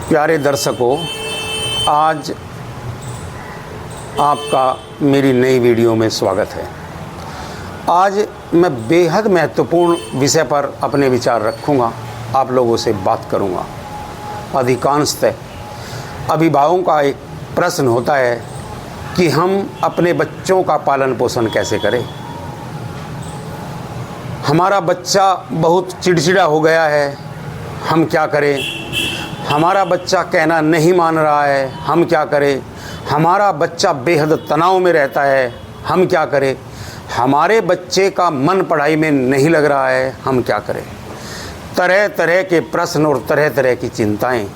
प्यारे दर्शकों, आज आपका मेरी नई वीडियो में स्वागत है। आज मैं बेहद महत्वपूर्ण विषय पर अपने विचार रखूंगा, आप लोगों से बात करूंगा। अधिकांशतः अभिभावकों का एक प्रश्न होता है कि हम अपने बच्चों का पालन पोषण कैसे करें। हमारा बच्चा बहुत चिड़चिड़ा हो गया है, हम क्या करें। हमारा बच्चा कहना नहीं मान रहा है, हम क्या करें। हमारा बच्चा बेहद तनाव में रहता है, हम क्या करें। हमारे बच्चे का मन पढ़ाई में नहीं लग रहा है, हम क्या करें। तरह तरह के प्रश्न और तरह तरह की चिंताएं।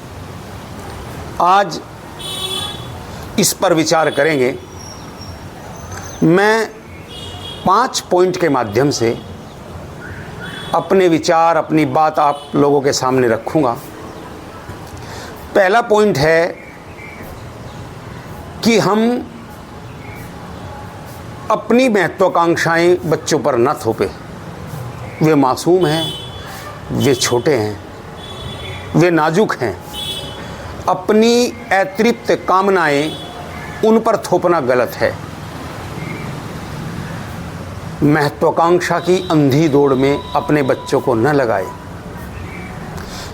आज इस पर विचार करेंगे। मैं 5 पॉइंट के माध्यम से अपने विचार, अपनी बात आप लोगों के सामने रखूंगा। पहला पॉइंट है कि हम अपनी महत्वाकांक्षाएं बच्चों पर न थोपें। वे मासूम हैं, वे छोटे हैं, वे नाजुक हैं। अपनी अतृप्त कामनाएं उन पर थोपना गलत है। महत्वाकांक्षा की अंधी दौड़ में अपने बच्चों को न लगाए।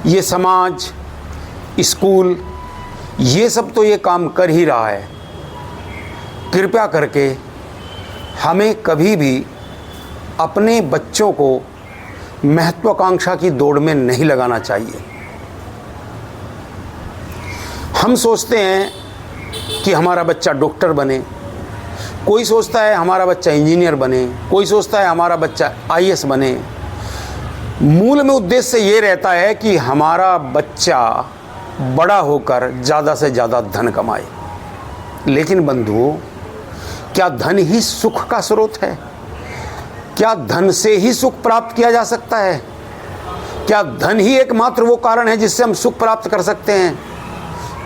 ये समाज, स्कूल, ये सब तो ये काम कर ही रहा है। कृपया करके हमें कभी भी अपने बच्चों को महत्वाकांक्षा की दौड़ में नहीं लगाना चाहिए। हम सोचते हैं कि हमारा बच्चा डॉक्टर बने, कोई सोचता है हमारा बच्चा इंजीनियर बने, कोई सोचता है हमारा बच्चा आईएएस बने। मूल में उद्देश्य ये रहता है कि हमारा बच्चा बड़ा होकर ज़्यादा से ज़्यादा धन कमाए। लेकिन बंधुओं, क्या धन ही सुख का स्रोत है? क्या धन से ही सुख प्राप्त किया जा सकता है? क्या धन ही एकमात्र वो कारण है जिससे हम सुख प्राप्त कर सकते हैं?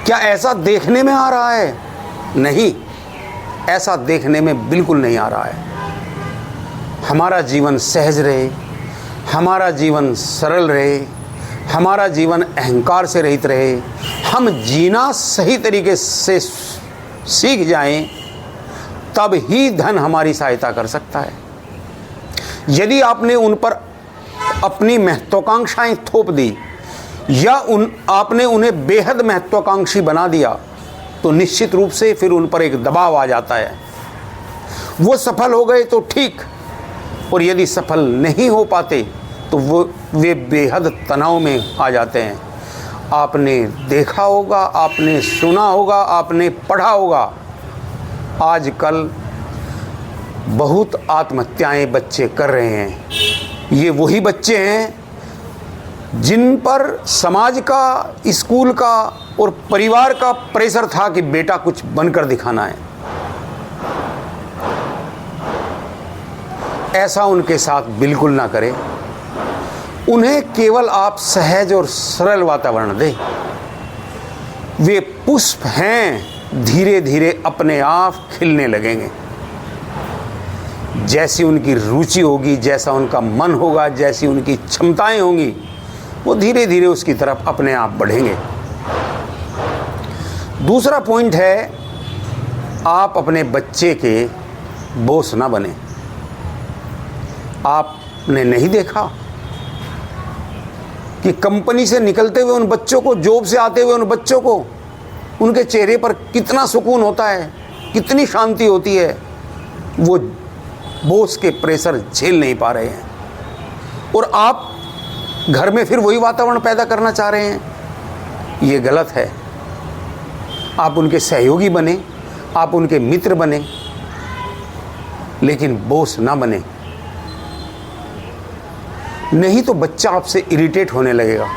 क्या ऐसा देखने में आ रहा है? नहीं, ऐसा देखने में बिल्कुल नहीं आ रहा है। हमारा जीवन सहज रहे, हमारा जीवन सरल रहे, हमारा जीवन अहंकार से रहित रहे, हम जीना सही तरीके से सीख जाएं, तब ही धन हमारी सहायता कर सकता है। यदि आपने उन पर अपनी महत्वाकांक्षाएं थोप दी या आपने उन्हें बेहद महत्वाकांक्षी बना दिया, तो निश्चित रूप से फिर उन पर एक दबाव आ जाता है। वो सफल हो गए तो ठीक, और यदि सफल नहीं हो पाते तो वे बेहद तनाव में आ जाते हैं। आपने देखा होगा, आपने सुना होगा, आपने पढ़ा होगा, आजकल बहुत आत्महत्याएं बच्चे कर रहे हैं। ये वही बच्चे हैं जिन पर समाज का, स्कूल का और परिवार का प्रेशर था कि बेटा कुछ बनकर दिखाना है। ऐसा उनके साथ बिल्कुल ना करें। उन्हें केवल आप सहज और सरल वातावरण दें। वे पुष्प हैं, धीरे धीरे अपने आप खिलने लगेंगे। जैसी उनकी रुचि होगी, जैसा उनका मन होगा, जैसी उनकी क्षमताएं होंगी, वो धीरे धीरे उसकी तरफ अपने आप बढ़ेंगे। दूसरा पॉइंट है, आप अपने बच्चे के बॉस ना बने। आपने नहीं देखा कि कंपनी से निकलते हुए उन बच्चों को, जॉब से आते हुए उन बच्चों को, उनके चेहरे पर कितना सुकून होता है, कितनी शांति होती है। वो बॉस के प्रेशर झेल नहीं पा रहे हैं, और आप घर में फिर वही वातावरण पैदा करना चाह रहे हैं। ये गलत है। आप उनके सहयोगी बने, आप उनके मित्र बने, लेकिन बॉस ना बने। नहीं तो बच्चा आपसे इरिटेट होने लगेगा,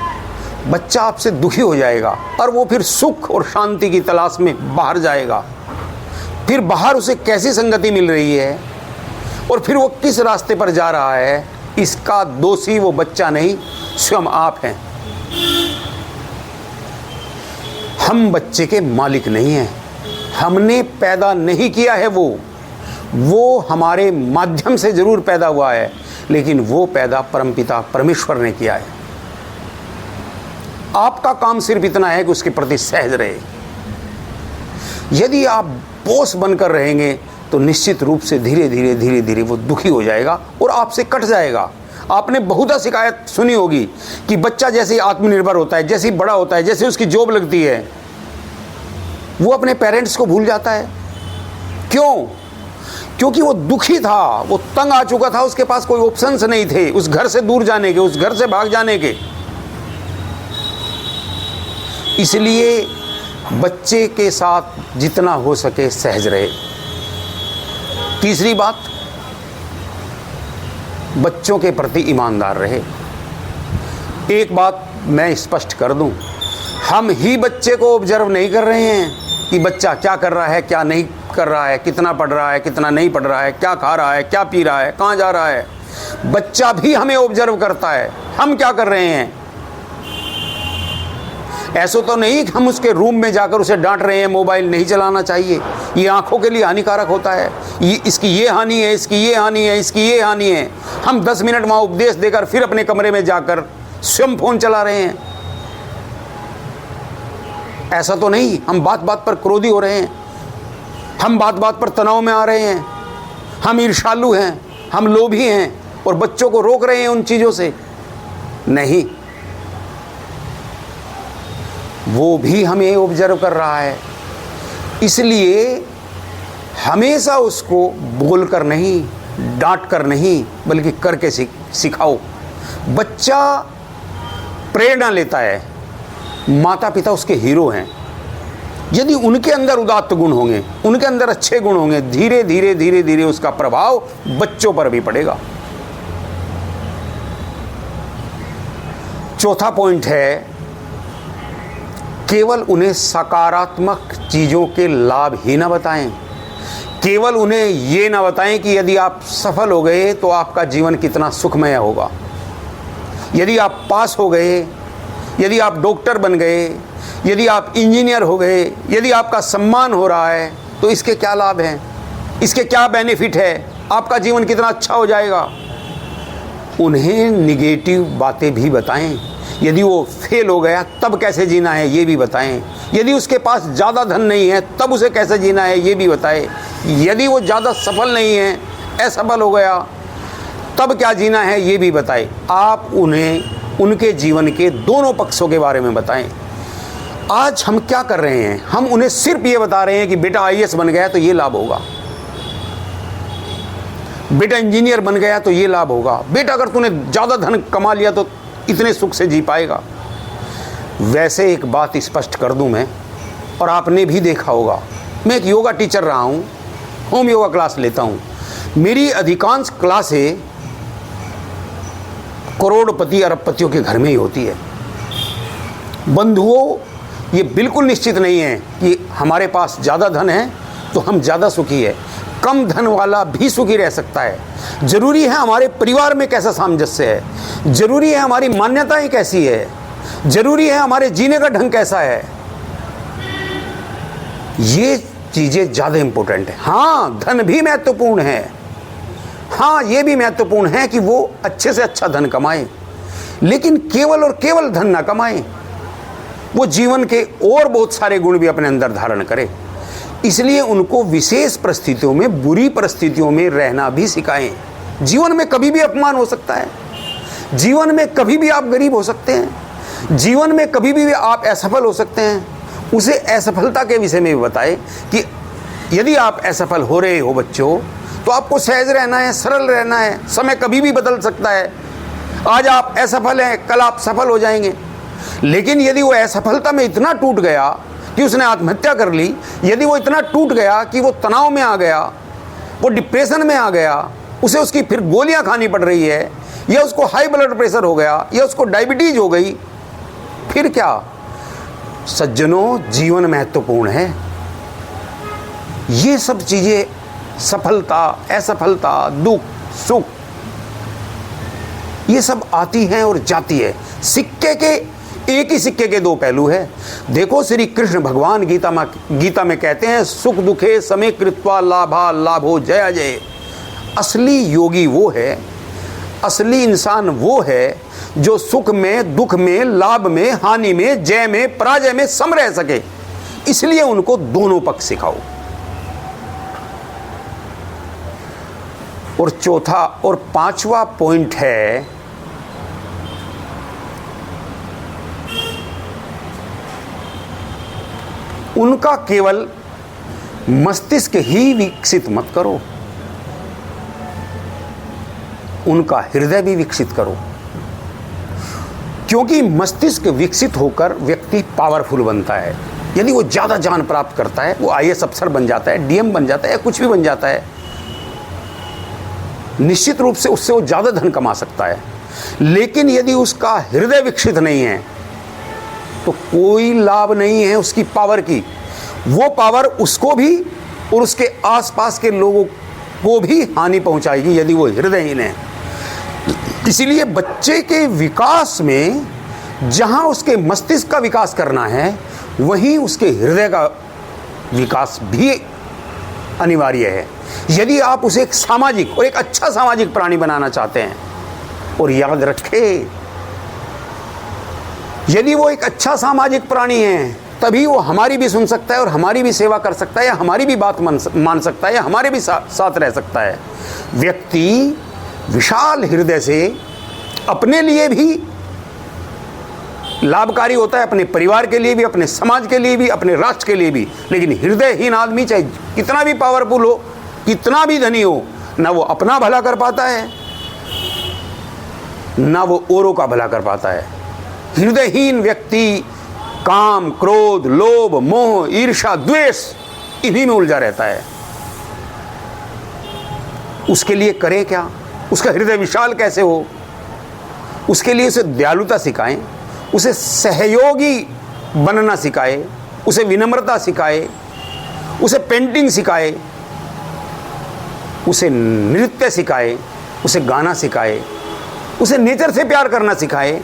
बच्चा आपसे दुखी हो जाएगा, और वो फिर सुख और शांति की तलाश में बाहर जाएगा। फिर बाहर उसे कैसी संगति मिल रही है और फिर वो किस रास्ते पर जा रहा है, इसका दोषी वो बच्चा नहीं, स्वयं आप हैं। हम बच्चे के मालिक नहीं हैं, हमने पैदा नहीं किया है। वो हमारे माध्यम से जरूर पैदा हुआ है, लेकिन वो पैदा परमपिता परमेश्वर ने किया है। आपका काम सिर्फ इतना है कि उसके प्रति सहज रहे। यदि आप बोस बनकर रहेंगे तो निश्चित रूप से धीरे धीरे वो दुखी हो जाएगा और आपसे कट जाएगा। आपने बहुधा शिकायत सुनी होगी कि बच्चा जैसे ही आत्मनिर्भर होता है, जैसे ही बड़ा होता है, जैसे उसकी जॉब लगती है, वो अपने पेरेंट्स को भूल जाता है। क्यों? क्योंकि वो दुखी था, वो तंग आ चुका था, उसके पास कोई ऑप्शंस नहीं थे उस घर से दूर जाने के, उस घर से भाग जाने के। इसलिए बच्चे के साथ जितना हो सके सहज रहे। तीसरी बात, बच्चों के प्रति ईमानदार रहे। एक बात मैं स्पष्ट कर दूं, हम ही बच्चे को ऑब्जर्व नहीं कर रहे हैं कि बच्चा क्या कर रहा है, क्या नहीं कर रहा है, कितना पढ़ रहा है, कितना नहीं पढ़ रहा है, क्या खा रहा है, क्या पी रहा है, कहाँ जा रहा है। बच्चा भी हमें ऑब्जर्व करता है, हम क्या कर रहे हैं। ऐसा तो नहीं कि हम उसके रूम में जाकर उसे डांट रहे हैं मोबाइल नहीं चलाना चाहिए, ये आंखों के लिए हानिकारक होता है, ये इसकी ये हानि है, इसकी ये हानि है, इसकी ये हानि है। हम 10 मिनट वहाँ उपदेश देकर फिर अपने कमरे में जाकर स्वयं फोन चला रहे हैं। ऐसा तो नहीं हम बात बात पर क्रोधी हो रहे हैं, हम बात बात पर तनाव में आ रहे हैं, हम ईर्ष्यालु हैं, हम लोभी हैं और बच्चों को रोक रहे हैं उन चीज़ों से। नहीं, वो भी हमें ऑब्जर्व कर रहा है। इसलिए हमेशा उसको बोलकर नहीं, डांट कर नहीं, बल्कि करके सिखाओ। बच्चा प्रेरणा लेता है, माता पिता उसके हीरो हैं। यदि उनके अंदर उदात्त गुण होंगे, उनके अंदर अच्छे गुण होंगे, धीरे धीरे उसका प्रभाव बच्चों पर भी पड़ेगा। चौथा पॉइंट है, केवल उन्हें सकारात्मक चीज़ों के लाभ ही ना बताएं। केवल उन्हें ये ना बताएं कि यदि आप सफल हो गए तो आपका जीवन कितना सुखमय होगा, यदि आप पास हो गए, यदि आप डॉक्टर बन गए, यदि आप इंजीनियर हो गए, यदि आपका सम्मान हो रहा है तो इसके क्या लाभ हैं, इसके क्या बेनिफिट है, आपका जीवन कितना अच्छा हो जाएगा। उन्हें निगेटिव बातें भी बताएं। यदि वो फेल हो गया तब कैसे जीना है ये भी बताएं। यदि उसके पास ज़्यादा धन नहीं है तब उसे कैसे जीना है ये भी बताएं। यदि वो ज़्यादा सफल नहीं है, असफल हो गया, तब क्या जीना है ये भी बताएं। आप उन्हें उनके जीवन के दोनों पक्षों के बारे में बताएं। आज हम क्या कर रहे हैं, हम उन्हें सिर्फ ये बता रहे हैं कि बेटा IAS बन गया तो ये लाभ होगा, बेटा इंजीनियर बन गया तो ये लाभ होगा, बेटा अगर तूने ज़्यादा धन कमा लिया तो इतने सुख से जी पाएगा। वैसे एक बात स्पष्ट कर दूं मैं, और आपने भी देखा होगा, मैं एक योगा टीचर रहा हूं, होम योगा क्लास लेता हूं। मेरी अधिकांश क्लासें करोड़पति अरबपतियों के घर में ही होती है। बंधुओं, ये बिल्कुल निश्चित नहीं है कि हमारे पास ज़्यादा धन है तो हम ज़्यादा सुखी है। कम धन वाला भी सुखी रह सकता है। जरूरी है हमारे परिवार में कैसा सामंजस्य है, जरूरी है हमारी मान्यताएं कैसी है, जरूरी है हमारे जीने का ढंग कैसा है। ये चीजें ज्यादा इंपॉर्टेंट है। हाँ, धन भी महत्वपूर्ण है, हाँ ये भी महत्वपूर्ण है कि वो अच्छे से अच्छा धन कमाए, लेकिन केवल और केवल धन ना कमाए, वो जीवन के और बहुत सारे गुण भी अपने अंदर धारण करे। इसलिए उनको विशेष परिस्थितियों में, बुरी परिस्थितियों में रहना भी सिखाएं। जीवन में कभी भी अपमान हो सकता है, जीवन में कभी भी आप गरीब हो सकते हैं, जीवन में कभी भी आप असफल हो सकते हैं। उसे असफलता के विषय में भी बताएं कि यदि आप असफल हो रहे हो बच्चों, तो आपको सहज रहना है, सरल रहना है। समय कभी भी बदल सकता है। आज आप असफल हैं, कल आप सफल हो जाएंगे। लेकिन यदि वो असफलता में इतना टूट गया कि उसने आत्महत्या कर ली, यदि वो इतना टूट गया कि वो तनाव में आ गया, वो डिप्रेशन में आ गया, उसे उसकी फिर गोलियां खानी पड़ रही है, या उसको हाई ब्लड प्रेशर हो गया, या उसको डायबिटीज हो गई, फिर क्या। सज्जनों, जीवन महत्वपूर्ण है। ये सब चीजें, सफलता, असफलता, दुख, सुख, ये सब आती हैं और जाती है। सिक्के के, एक ही सिक्के के दो पहलू है। देखो, श्री कृष्ण भगवान गीता में कहते हैं, सुख दुखे समे कृत्वा लाभा लाभो जय जय। असली योगी वो है, असली इंसान वो है जो सुख में, दुख में, लाभ में, हानि में, जय में, पराजय में सम रह सके। इसलिए उनको दोनों पक्ष सिखाओ। और चौथा और पांचवा पॉइंट है उनका केवल मस्तिष्क ही विकसित मत करो, उनका हृदय भी विकसित करो। क्योंकि मस्तिष्क विकसित होकर व्यक्ति पावरफुल बनता है। यदि वो ज़्यादा ज्ञान प्राप्त करता है, वो आईएएस अफसर बन जाता है, डीएम बन जाता है, या कुछ भी बन जाता है, निश्चित रूप से उससे वो ज़्यादा धन कमा सकता है। लेकिन यदि उसका हृदय विकसित नहीं है तो कोई लाभ नहीं है उसकी पावर की। वो पावर उसको भी और उसके आसपास के लोगों को भी हानि पहुंचाएगी यदि वो हृदयहीन है। इसीलिए बच्चे के विकास में जहां उसके मस्तिष्क का विकास करना है, वहीं उसके हृदय का विकास भी अनिवार्य है। यदि आप उसे एक सामाजिक और एक अच्छा सामाजिक प्राणी बनाना चाहते हैं, और याद रखें, यदि वो एक अच्छा सामाजिक प्राणी है तभी वो हमारी भी सुन सकता है और हमारी भी सेवा कर सकता है, या हमारी भी बात मान सकता है, या हमारे भी साथ रह सकता है। व्यक्ति विशाल हृदय से अपने लिए भी लाभकारी होता है, अपने परिवार के लिए भी, अपने समाज के लिए भी, अपने राष्ट्र के लिए भी। लेकिन हृदयहीन आदमी चाहे कितना भी पावरफुल हो, कितना भी धनी हो, ना वो अपना भला कर पाता है, ना वो औरों का भला कर पाता है। हृदयहीन व्यक्ति काम, क्रोध, लोभ, मोह, ईर्ष्या, द्वेष इन्हीं में उलझा रहता है। उसके लिए करें क्या? उसका हृदय विशाल कैसे हो? उसके लिए उसे दयालुता सिखाएं, उसे सहयोगी बनना सिखाए, उसे विनम्रता सिखाए, उसे पेंटिंग सिखाए, उसे नृत्य सिखाए, उसे गाना सिखाए, उसे नेचर से प्यार करना सिखाए,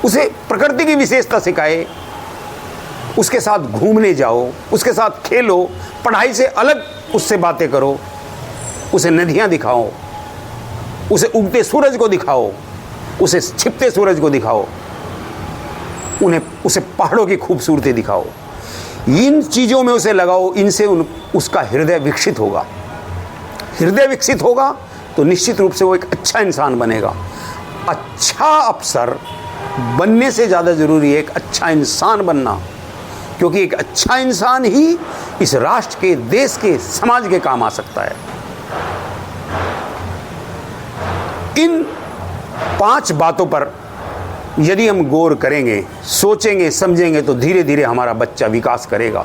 उसे प्रकृति की विशेषता सिखाए, उसके साथ घूमने जाओ, उसके साथ खेलो, पढ़ाई से अलग उससे बातें करो, उसे नदियाँ दिखाओ, उसे उगते सूरज को दिखाओ, उसे छिपते सूरज को दिखाओ, उसे पहाड़ों की खूबसूरती दिखाओ। इन चीज़ों में उसे लगाओ, इनसे उसका हृदय विकसित होगा। हृदय विकसित होगा तो निश्चित रूप से वो एक अच्छा इंसान बनेगा। अच्छा अफसर बनने से ज़्यादा ज़रूरी है एक अच्छा इंसान बनना, क्योंकि एक अच्छा इंसान ही इस राष्ट्र के, देश के, समाज के काम आ सकता है। इन 5 बातों पर यदि हम गौर करेंगे, सोचेंगे, समझेंगे, तो धीरे धीरे हमारा बच्चा विकास करेगा।